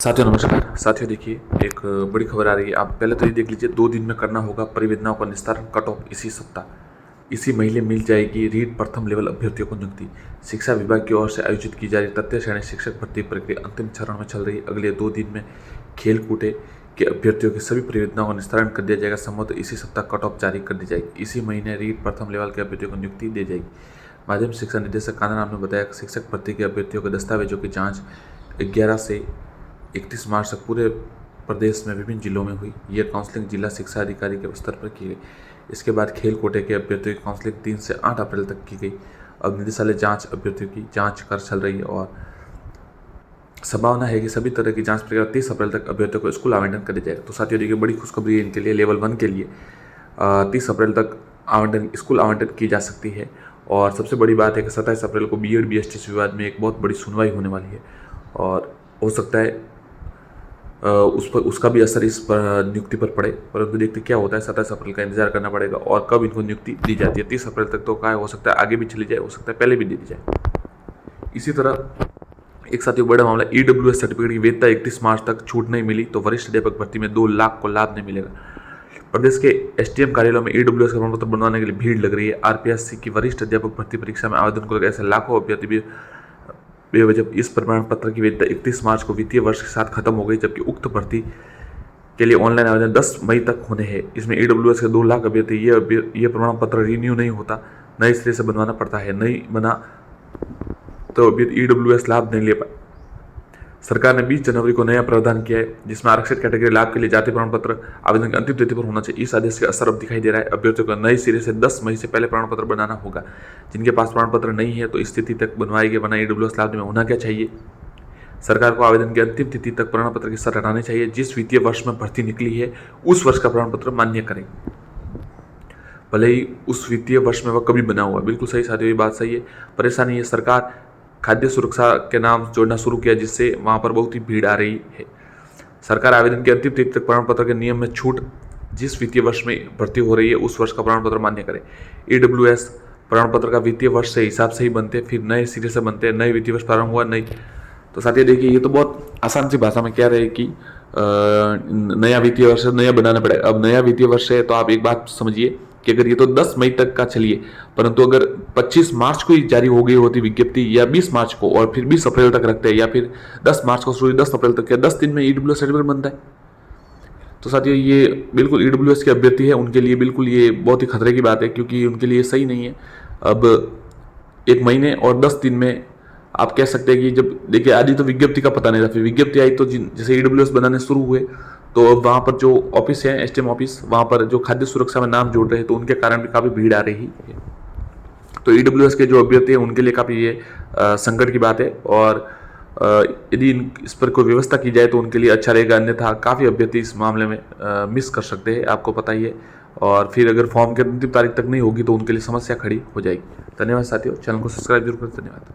साथियों नमस्कार। साथियों देखिए, एक बड़ी खबर आ रही है। आप पहले तो ये देख लीजिए, 2 दिन में करना होगा परियोजनाओं का निस्तारण। कट ऑफ इसी सप्ताह, इसी महीने मिल जाएगी रीट प्रथम लेवल अभ्यर्थियों को नियुक्ति। शिक्षा विभाग की ओर से आयोजित की जा रही तृतीय श्रेणी शिक्षक भर्ती प्रक्रिया अंतिम चरण में चल रही है। अगले 2 दिन में खेल कूटे के अभ्यर्थियों की सभी परियोजनाओं का निस्तारण कर दिया जाएगा। संभवतः इसी सप्ताह कट ऑफ जारी कर दी जाएगी। इसी महीने रीट प्रथम लेवल के अभ्यर्थियों को नियुक्ति दी जाएगी। माध्यमिक शिक्षा निदेशक कान्हाराम ने बताया कि शिक्षक भर्ती के अभ्यर्थियों के दस्तावेजों की जाँच 11 से 31 मार्च तक पूरे प्रदेश में विभिन्न जिलों में हुई। यह काउंसलिंग जिला शिक्षा अधिकारी के स्तर पर की गई। इसके बाद खेल कोटे के अभ्यर्थियों की काउंसलिंग 3 से 8 अप्रैल तक की गई। अब निदेशालय जांच अभ्यर्थियों की जांच कर चल रही है और संभावना है कि सभी तरह की जांच प्रक्रिया 30 अप्रैल तक अभ्यर्थियों को स्कूल आवंटन कर दिया जाएगा। तो साथियों देखिए, बड़ी खुशखबरी है इनके लिए। लेवल 1 के लिए 30 अप्रैल तक स्कूल आवंटन की जा सकती है। और सबसे बड़ी बात है कि 27 अप्रैल को बीएड बीएसटी विवाद में एक बहुत बड़ी सुनवाई होने वाली है और हो सकता है उसका भी असर इस पर नियुक्ति पर पड़े। परंतु देखते क्या होता है। 27 अप्रैल का इंतजार करना पड़ेगा और कब इनको नियुक्ति दी जाती है। 30 अप्रैल तक तो क्या हो सकता है आगे भी चली जाए, हो सकता है पहले भी दे दी जाए। इसी तरह एक साथियों बड़ा मामला, ईडब्ल्यूएस सर्टिफिकेट की वैधता 31 मार्च तक छूट नहीं मिली तो वरिष्ठ अध्यापक भर्ती में 2 लाख को लाभ नहीं मिलेगा। प्रदेश के एसटीएम कार्यालयों में ईडब्ल्यूएस का प्रमाण पत्र बनवाने के लिए भीड़ लग रही है। आरपीएससी की वरिष्ठ अध्यापक भर्ती परीक्षा में आवेदन को लेकर ऐसे लाखों अभ्यर्थी भी बेवजह इस प्रमाण पत्र की वैधता 31 मार्च को वित्तीय वर्ष के साथ खत्म हो गई, जबकि उक्त भर्ती के लिए ऑनलाइन आवेदन 10 मई तक होने हैं। इसमें ईडब्ल्यूएस के 2 लाख अभ्यर्थी ये प्रमाण पत्र रिन्यू नहीं होता, नए सिरे से बनवाना पड़ता है। नहीं बना तो अभ्यर्थी ईडब्ल्यूएस लाभ नहीं ले पाए। सरकार ने 20 जनवरी को नया प्रावधान किया है जिसमें आरक्षित कैटेगरी लाभ के लिए जाति प्रमाण पत्र आवेदन की अंतिम तिथि पर होना चाहिए। इस आदेश का असर अब दिखाई दे रहा है। अभ्यर्थियों को नए सिरे से 10 मई से पहले प्रमाण पत्र बनाना होगा। जिनके पास प्रमाण पत्र नहीं है तो इस तिथि तक बनवाएंगे, वरना ईडब्ल्यूएस लाभ में होना क्या चाहिए। सरकार को आवेदन की अंतिम तिथि तक प्रमाण पत्र की शर्त हटानी चाहिए। जिस वित्तीय वर्ष में भर्ती निकली है उस वर्ष का प्रमाण पत्र मान्य करें, भले ही उस वित्तीय वर्ष में वह कभी बना हुआ। बिल्कुल सही साथियों, ये बात सही है। परेशानी है, सरकार खाद्य सुरक्षा के नाम जोड़ना शुरू किया जिससे वहां पर बहुत ही भीड़ आ रही है। सरकार आवेदन की अंतिम तिथि तक प्रमाण पत्र के नियम में छूट, जिस वित्तीय वर्ष में भर्ती हो रही है उस वर्ष का प्रमाण पत्र मान्य करे। ईडब्ल्यूएस प्रमाण पत्र का वित्तीय वर्ष से हिसाब से ही बनते, फिर नए सिरे से बनते हैं। नए वित्तीय वर्ष प्रारंभ हुआ नहीं तो साथियों देखिए, ये तो बहुत आसान सी भाषा में कह रहे हैं कि नया वित्तीय वर्ष नया बनाना पड़ेगा। अब नया वित्तीय वर्ष है तो आप एक बात समझिए कि अगर ये तो 10 मई तक का चलिए, परंतु अगर 25 मार्च को ही जारी हो गई होती विज्ञप्ति या 20 मार्च को और फिर 20 अप्रैल तक रखते हैं या फिर 10 मार्च को शुरू 10 अप्रैल तक या 10 दिन में ईडब्ल्यूएस सर्टिफिकेट बनता है। तो साथियों ये बिल्कुल ईडब्ल्यूएस के अभ्यर्थी है उनके लिए बिल्कुल ये बहुत ही खतरे की बात है, क्योंकि उनके लिए सही नहीं है। अब 1 महीने और 10 दिन में आप कह सकते हैं कि जब देखिए आदि तो विज्ञप्ति का पता नहीं था, फिर विज्ञप्ति आई तो जैसे ईडब्ल्यूएस बनाने शुरू हुए तो अब वहाँ पर जो ऑफिस है एसटीएम ऑफिस, वहाँ पर जो खाद्य सुरक्षा में नाम जोड़ रहे हैं तो उनके कारण भी काफ़ी भीड़ आ रही है। तो ईडब्ल्यूएस के जो अभ्यर्थी हैं उनके लिए काफ़ी ये संकट की बात है और यदि इस पर कोई व्यवस्था की जाए तो उनके लिए अच्छा रहेगा। अन्यथा काफ़ी अभ्यर्थी इस मामले में मिस कर सकते हैं, आपको पता ही है। और फिर अगर फॉर्म की अंतिम तारीख तक नहीं होगी तो उनके लिए समस्या खड़ी हो जाएगी। धन्यवाद साथियों, चैनल को सब्सक्राइब जरूर करें। धन्यवाद।